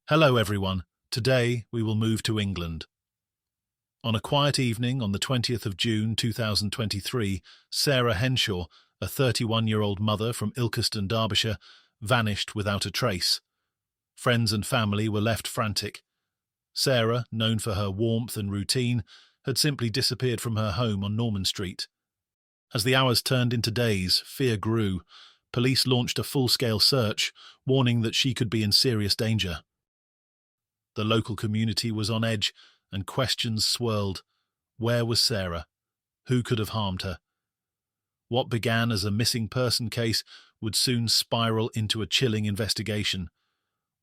Hello everyone. Today we will move to England. On a quiet evening on the 20th of June 2023, Sarah Henshaw, a 31-year-old mother from Ilkeston, Derbyshire, vanished without a trace. Friends and family were left frantic. Sarah, known for her warmth and routine, had simply disappeared from her home on Norman Street. As the hours turned into days, fear grew. Police launched a full-scale search, warning that she could be in serious danger. The local community was on edge, and questions swirled. Where was Sarah? Who could have harmed her? What began as a missing person case would soon spiral into a chilling investigation,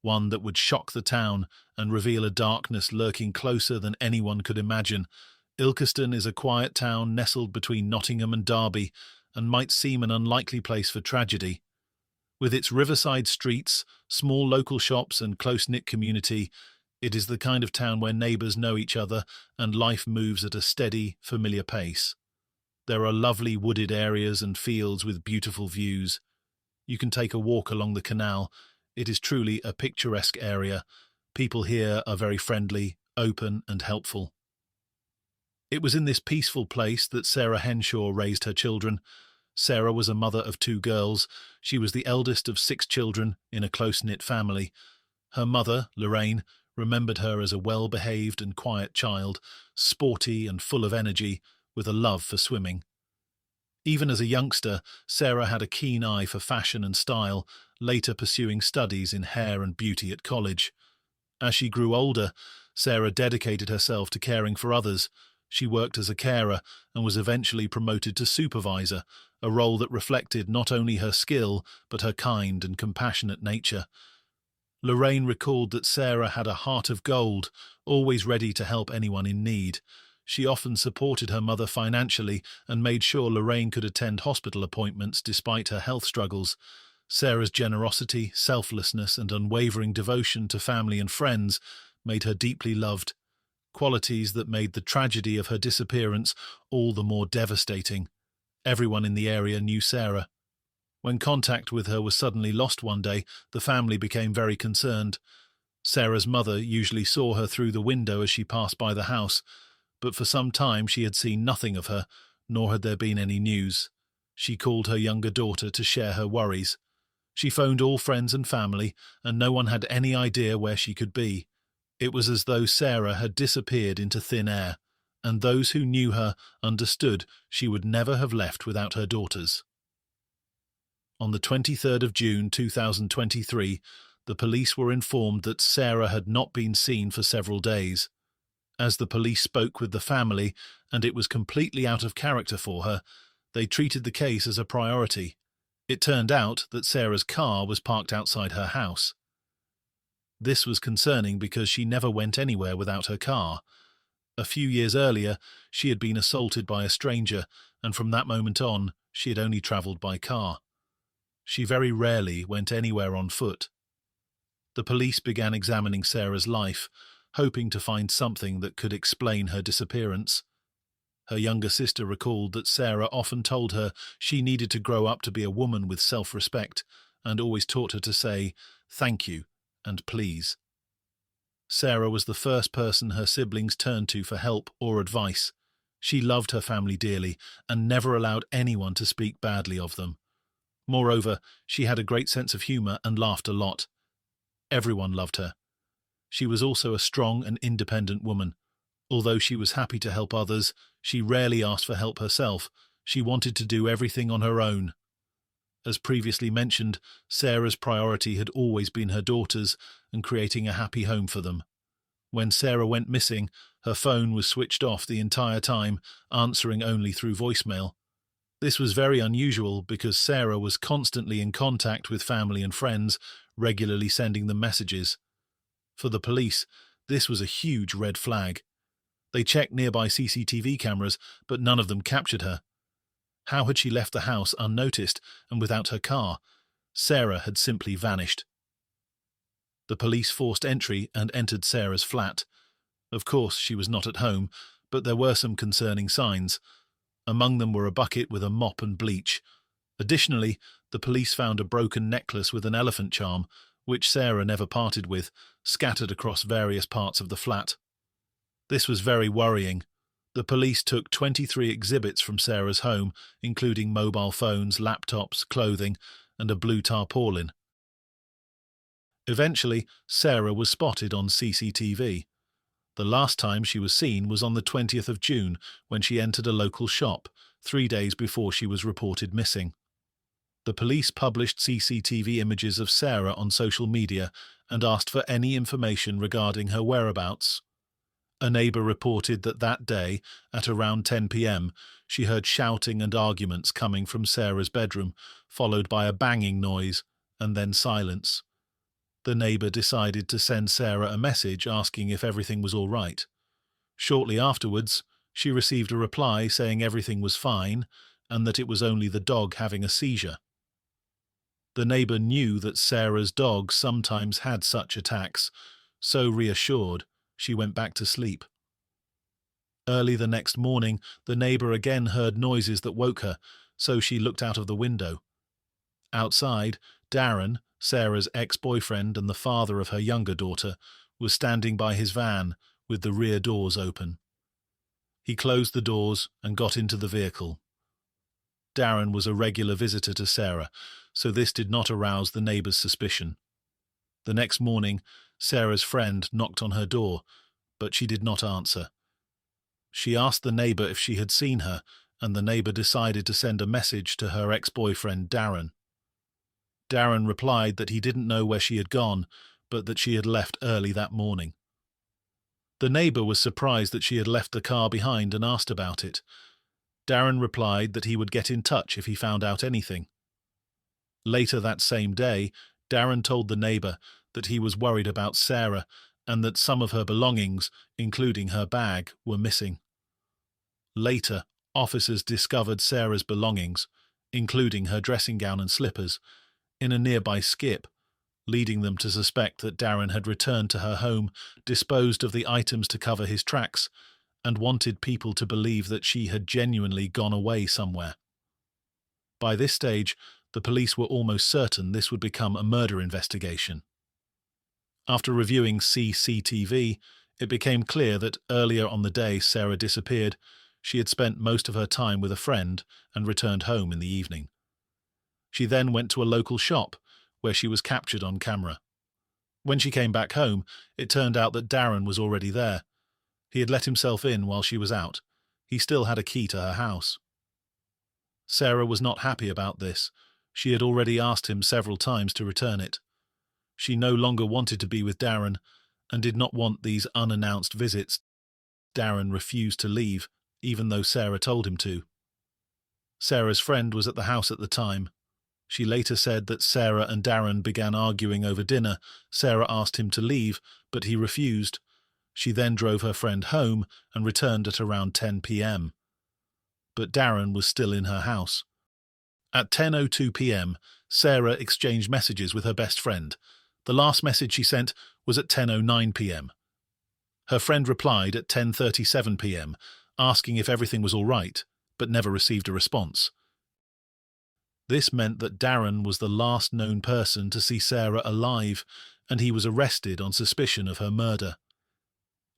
one that would shock the town and reveal a darkness lurking closer than anyone could imagine. Ilkeston is a quiet town nestled between Nottingham and Derby, and might seem an unlikely place for tragedy. With its riverside streets, small local shops and close-knit community, it is the kind of town where neighbours know each other and life moves at a steady, familiar pace. There are lovely wooded areas and fields with beautiful views. You can take a walk along the canal. It is truly a picturesque area. People here are very friendly, open and helpful. It was in this peaceful place that Sarah Henshaw raised her children. Sarah was a mother of 2 girls. She was the eldest of 6 children in a close-knit family. Her mother, Lorraine, remembered her as a well-behaved and quiet child, sporty and full of energy, with a love for swimming. Even as a youngster, Sarah had a keen eye for fashion and style, later pursuing studies in hair and beauty at college. As she grew older, Sarah dedicated herself to caring for others. She worked as a carer and was eventually promoted to supervisor, a role that reflected not only her skill but her kind and compassionate nature. Lorraine recalled that Sarah had a heart of gold, always ready to help anyone in need. She often supported her mother financially and made sure Lorraine could attend hospital appointments despite her health struggles. Sarah's generosity, selflessness, and unwavering devotion to family and friends made her deeply loved, qualities that made the tragedy of her disappearance all the more devastating. Everyone in the area knew Sarah. When contact with her was suddenly lost one day, the family became very concerned. Sarah's mother usually saw her through the window as she passed by the house, but for some time she had seen nothing of her, nor had there been any news. She called her younger daughter to share her worries. She phoned all friends and family, and no one had any idea where she could be. It was as though Sarah had disappeared into thin air, and those who knew her understood she would never have left without her daughters. On the 23rd of June 2023, the police were informed that Sarah had not been seen for several days. As the police spoke with the family, and it was completely out of character for her, they treated the case as a priority. It turned out that Sarah's car was parked outside her house. This was concerning because she never went anywhere without her car. A few years earlier, she had been assaulted by a stranger, and from that moment on, she had only travelled by car. She very rarely went anywhere on foot. The police began examining Sarah's life, hoping to find something that could explain her disappearance. Her younger sister recalled that Sarah often told her she needed to grow up to be a woman with self-respect, and always taught her to say, "Thank you," and "please." Sarah was the first person her siblings turned to for help or advice. She loved her family dearly and never allowed anyone to speak badly of them. Moreover, she had a great sense of humour and laughed a lot. Everyone loved her. She was also a strong and independent woman. Although she was happy to help others, she rarely asked for help herself. She wanted to do everything on her own. As previously mentioned, Sarah's priority had always been her daughters and creating a happy home for them. When Sarah went missing, her phone was switched off the entire time, answering only through voicemail. This was very unusual because Sarah was constantly in contact with family and friends, regularly sending them messages. For the police, this was a huge red flag. They checked nearby CCTV cameras, but none of them captured her. How had she left the house unnoticed and without her car? Sarah had simply vanished. The police forced entry and entered Sarah's flat. Of course, she was not at home, but there were some concerning signs. Among them were a bucket with a mop and bleach. Additionally, the police found a broken necklace with an elephant charm, which Sarah never parted with, scattered across various parts of the flat. This was very worrying. The police took 23 exhibits from Sarah's home, including mobile phones, laptops, clothing, and a blue tarpaulin. Eventually, Sarah was spotted on CCTV. The last time she was seen was on the 20th of June, when she entered a local shop, 3 days before she was reported missing. The police published CCTV images of Sarah on social media and asked for any information regarding her whereabouts. A neighbour reported that day, at around 10 p.m, she heard shouting and arguments coming from Sarah's bedroom, followed by a banging noise, and then silence. The neighbour decided to send Sarah a message asking if everything was all right. Shortly afterwards, she received a reply saying everything was fine and that it was only the dog having a seizure. The neighbour knew that Sarah's dog sometimes had such attacks, so reassured, she went back to sleep. Early the next morning, the neighbour again heard noises that woke her, so she looked out of the window. Outside, Darren, Sarah's ex-boyfriend and the father of her younger daughter, was standing by his van with the rear doors open. He closed the doors and got into the vehicle. Darren was a regular visitor to Sarah, so this did not arouse the neighbour's suspicion. The next morning, Sarah's friend knocked on her door, but she did not answer. She asked the neighbour if she had seen her, and the neighbour decided to send a message to her ex-boyfriend Darren. Darren replied that he didn't know where she had gone, but that she had left early that morning. The neighbour was surprised that she had left the car behind and asked about it. Darren replied that he would get in touch if he found out anything. Later that same day, Darren told the neighbour that he was worried about Sarah and that some of her belongings, including her bag, were missing. Later, officers discovered Sarah's belongings, including her dressing gown and slippers, in a nearby skip, leading them to suspect that Darren had returned to her home, disposed of the items to cover his tracks, and wanted people to believe that she had genuinely gone away somewhere. By this stage, the police were almost certain this would become a murder investigation. After reviewing CCTV, it became clear that earlier on the day Sarah disappeared, she had spent most of her time with a friend and returned home in the evening. She then went to a local shop, where she was captured on camera. When she came back home, it turned out that Darren was already there. He had let himself in while she was out. He still had a key to her house. Sarah was not happy about this. She had already asked him several times to return it. She no longer wanted to be with Darren and did not want these unannounced visits. Darren refused to leave, even though Sarah told him to. Sarah's friend was at the house at the time. She later said that Sarah and Darren began arguing over dinner. Sarah asked him to leave, but he refused. She then drove her friend home and returned at around 10 p.m. But Darren was still in her house. At 10:02 p.m., Sarah exchanged messages with her best friend. The last message she sent was at 10:09 p.m. Her friend replied at 10:37 p.m, asking if everything was all right, but never received a response. This meant that Darren was the last known person to see Sarah alive, and he was arrested on suspicion of her murder.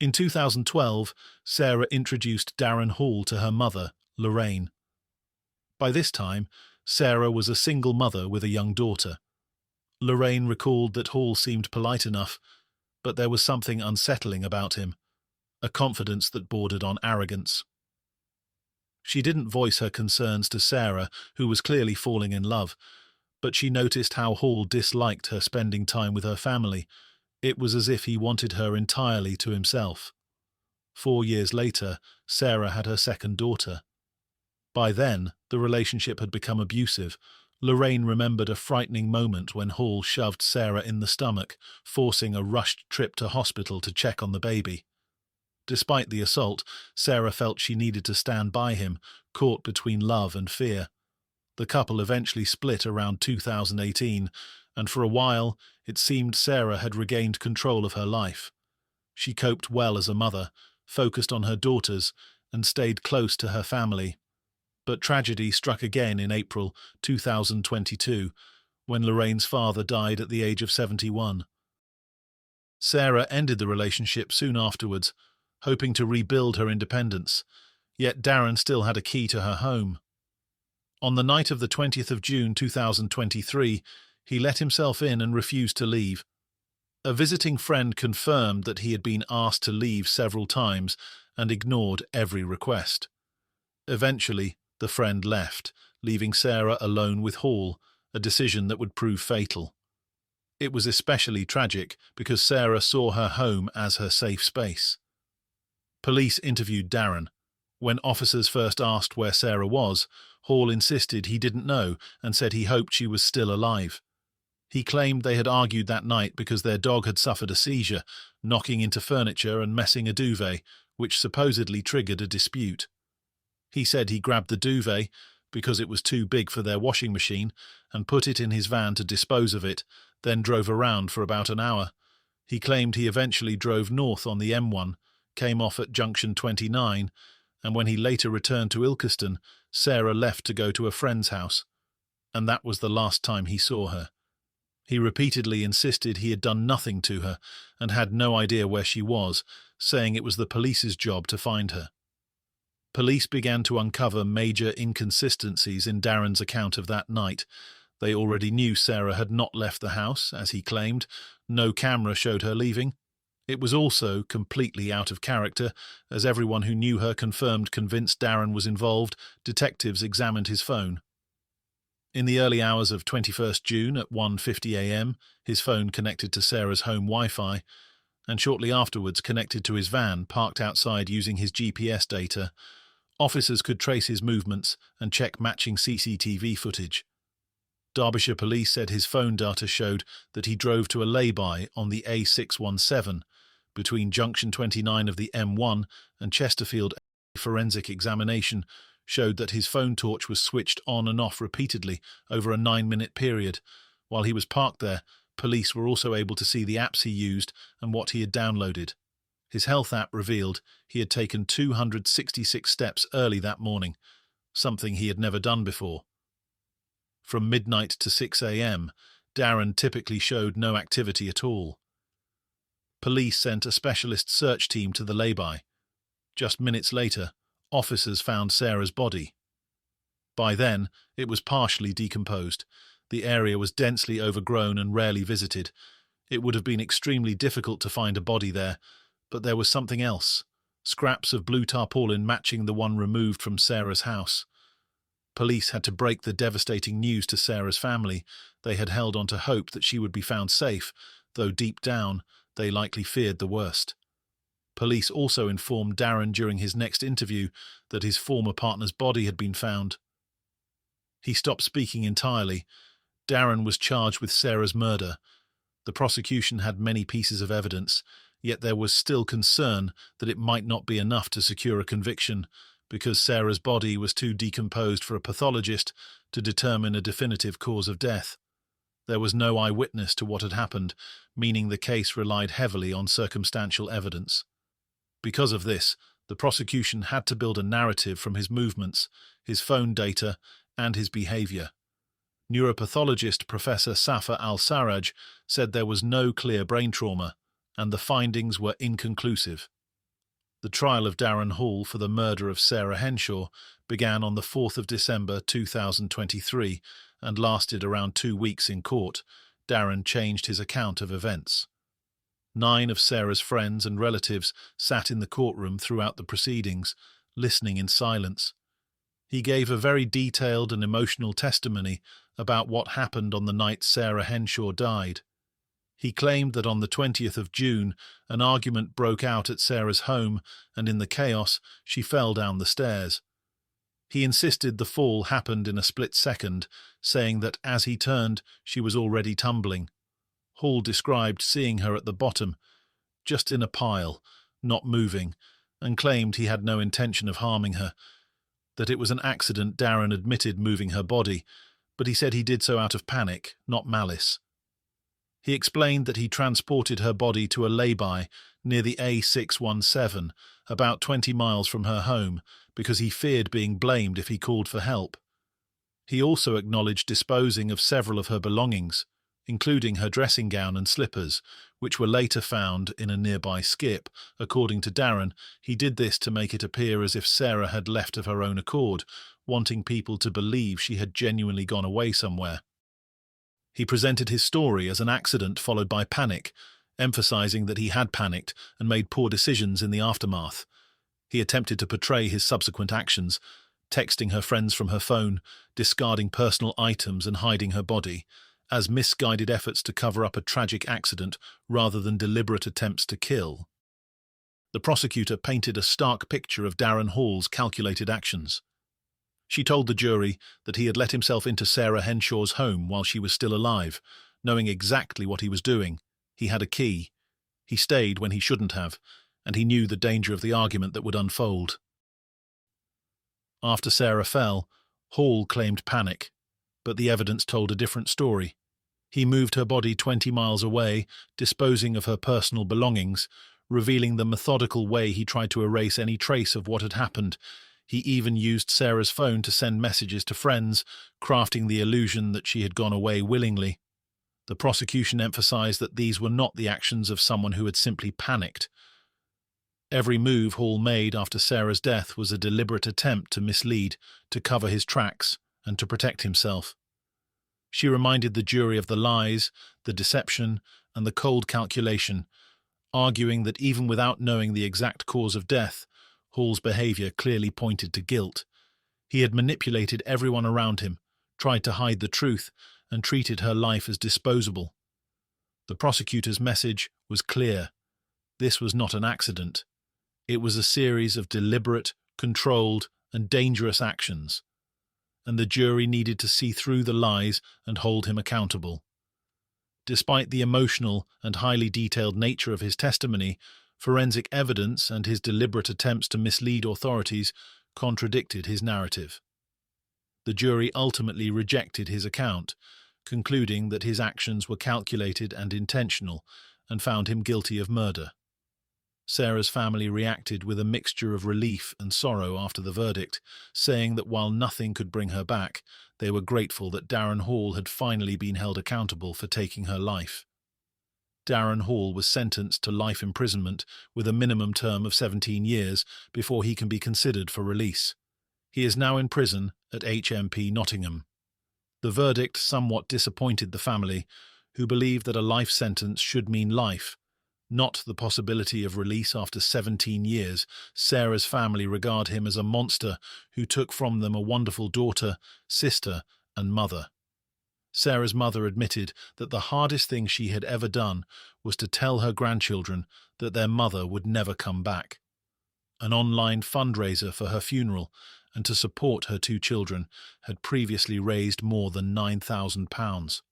In 2012, Sarah introduced Darren Hall to her mother, Lorraine. By this time, Sarah was a single mother with a young daughter. Lorraine recalled that Hall seemed polite enough, but there was something unsettling about him, a confidence that bordered on arrogance. She didn't voice her concerns to Sarah, who was clearly falling in love, but she noticed how Hall disliked her spending time with her family. It was as if he wanted her entirely to himself. 4 years later, Sarah had her second daughter. By then, the relationship had become abusive. Lorraine remembered a frightening moment when Hall shoved Sarah in the stomach, forcing a rushed trip to hospital to check on the baby. Despite the assault, Sarah felt she needed to stand by him, caught between love and fear. The couple eventually split around 2018, and for a while it seemed Sarah had regained control of her life. She coped well as a mother, focused on her daughters, and stayed close to her family. But tragedy struck again in April 2022, when Lorraine's father died at the age of 71. Sarah ended the relationship soon afterwards, hoping to rebuild her independence, yet Darren still had a key to her home. On the night of the 20th of June 2023, he let himself in and refused to leave. A visiting friend confirmed that he had been asked to leave several times and ignored every request. Eventually, the friend left, leaving Sarah alone with Hall, a decision that would prove fatal. It was especially tragic because Sarah saw her home as her safe space. Police interviewed Darren. When officers first asked where Sarah was, Hall insisted he didn't know and said he hoped she was still alive. He claimed they had argued that night because their dog had suffered a seizure, knocking into furniture and messing a duvet, which supposedly triggered a dispute. He said he grabbed the duvet because it was too big for their washing machine and put it in his van to dispose of it, then drove around for about an hour. He claimed he eventually drove north on the M1, came off at junction 29, and when he later returned to Ilkeston, Sarah left to go to a friend's house, and that was the last time he saw her. He repeatedly insisted he had done nothing to her and had no idea where she was, saying it was the police's job to find her. Police began to uncover major inconsistencies in Darren's account of that night. They already knew Sarah had not left the house, as he claimed. No camera showed her leaving. It was also completely out of character, as everyone who knew her confirmed convinced Darren was involved. Detectives examined his phone. In the early hours of 21st June at 1:50 a.m, his phone connected to Sarah's home Wi-Fi, and shortly afterwards connected to his van parked outside using his GPS data. Officers could trace his movements and check matching CCTV footage. Derbyshire Police said his phone data showed that he drove to a lay-by on the A617 between junction 29 of the M1 and Chesterfield. Forensic examination showed that his phone torch was switched on and off repeatedly over a 9-minute period. While he was parked there, police were also able to see the apps he used and what he had downloaded. His health app revealed he had taken 266 steps early that morning, something he had never done before. From midnight to 6 a.m, Darren typically showed no activity at all. Police sent a specialist search team to the lay-by. Just minutes later, officers found Sarah's body. By then, it was partially decomposed. The area was densely overgrown and rarely visited. It would have been extremely difficult to find a body there, but there was something else. Scraps of blue tarpaulin matching the one removed from Sarah's house. Police had to break the devastating news to Sarah's family. They had held on to hope that she would be found safe, though deep down, they likely feared the worst. Police also informed Darren during his next interview that his former partner's body had been found. He stopped speaking entirely. Darren was charged with Sarah's murder. The prosecution had many pieces of evidence, yet there was still concern that it might not be enough to secure a conviction, because Sarah's body was too decomposed for a pathologist to determine a definitive cause of death. There was no eyewitness to what had happened, meaning the case relied heavily on circumstantial evidence. Because of this, the prosecution had to build a narrative from his movements, his phone data, and his behavior. Neuropathologist Professor Safa Al-Sarraj said there was no clear brain trauma, and the findings were inconclusive. The trial of Darren Hall for the murder of Sarah Henshaw began on the 4th of December 2023 and lasted around 2 weeks in court. Darren changed his account of events. 9 of Sarah's friends and relatives sat in the courtroom throughout the proceedings, listening in silence. He gave a very detailed and emotional testimony about what happened on the night Sarah Henshaw died. He claimed that on the 20th of June, an argument broke out at Sarah's home, and in the chaos, she fell down the stairs. He insisted the fall happened in a split second, saying that as he turned, she was already tumbling. Hall described seeing her at the bottom, just in a pile, not moving, and claimed he had no intention of harming her. That it was an accident, Darren admitted moving her body, but he said he did so out of panic, not malice. He explained that he transported her body to a lay-by near the A617, about 20 miles from her home, because he feared being blamed if he called for help. He also acknowledged disposing of several of her belongings, including her dressing gown and slippers, which were later found in a nearby skip. According to Darren, he did this to make it appear as if Sarah had left of her own accord, wanting people to believe she had genuinely gone away somewhere. He presented his story as an accident followed by panic, emphasizing that he had panicked and made poor decisions in the aftermath. He attempted to portray his subsequent actions, texting her friends from her phone, discarding personal items and hiding her body, as misguided efforts to cover up a tragic accident rather than deliberate attempts to kill. The prosecutor painted a stark picture of Darren Hall's calculated actions. She told the jury that he had let himself into Sarah Henshaw's home while she was still alive, knowing exactly what he was doing. He had a key. He stayed when he shouldn't have, and he knew the danger of the argument that would unfold. After Sarah fell, Hall claimed panic, but the evidence told a different story. He moved her body 20 miles away, disposing of her personal belongings, revealing the methodical way he tried to erase any trace of what had happened. He even used Sarah's phone to send messages to friends, crafting the illusion that she had gone away willingly. The prosecution emphasized that these were not the actions of someone who had simply panicked. Every move Hall made after Sarah's death was a deliberate attempt to mislead, to cover his tracks, and to protect himself. She reminded the jury of the lies, the deception, and the cold calculation, arguing that even without knowing the exact cause of death, Hall's behavior clearly pointed to guilt. He had manipulated everyone around him, tried to hide the truth, and treated her life as disposable. The prosecutor's message was clear. This was not an accident. It was a series of deliberate, controlled, and dangerous actions, and the jury needed to see through the lies and hold him accountable. Despite the emotional and highly detailed nature of his testimony, forensic evidence and his deliberate attempts to mislead authorities contradicted his narrative. The jury ultimately rejected his account, concluding that his actions were calculated and intentional, and found him guilty of murder. Sarah's family reacted with a mixture of relief and sorrow after the verdict, saying that while nothing could bring her back, they were grateful that Darren Hall had finally been held accountable for taking her life. Darren Hall was sentenced to life imprisonment with a minimum term of 17 years before he can be considered for release. He is now in prison at HMP Nottingham. The verdict somewhat disappointed the family, who believed that a life sentence should mean life, not the possibility of release after 17 years. Sarah's family regard him as a monster who took from them a wonderful daughter, sister, and mother. Sarah's mother admitted that the hardest thing she had ever done was to tell her grandchildren that their mother would never come back. An online fundraiser for her funeral and to support her two children had previously raised more than £9,000.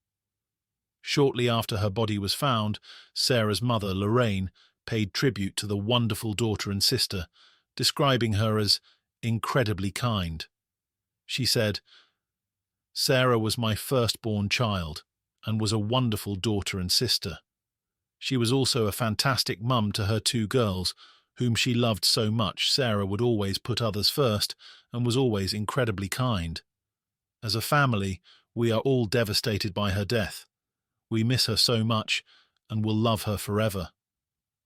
Shortly after her body was found, Sarah's mother, Lorraine, paid tribute to the wonderful daughter and sister, describing her as incredibly kind. She said, "Sarah was my firstborn child and was a wonderful daughter and sister. She was also a fantastic mum to her two girls, whom she loved so much. Sarah would always put others first and was always incredibly kind. As a family, we are all devastated by her death. We miss her so much and will love her forever."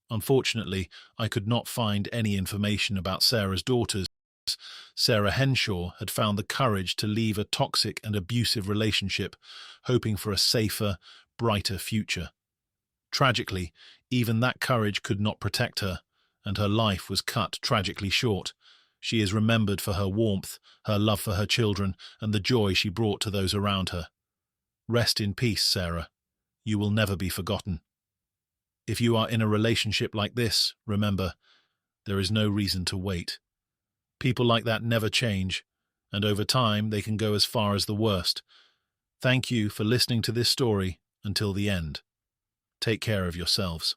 Unfortunately, I could not find any information about Sarah's daughters. Sarah Henshaw had found the courage to leave a toxic and abusive relationship, hoping for a safer, brighter future. Tragically, even that courage could not protect her, and her life was cut tragically short. She is remembered for her warmth, her love for her children, and the joy she brought to those around her. Rest in peace, Sarah. You will never be forgotten. If you are in a relationship like this, remember, there is no reason to wait. People like that never change, and over time they can go as far as the worst. Thank you for listening to this story until the end. Take care of yourselves.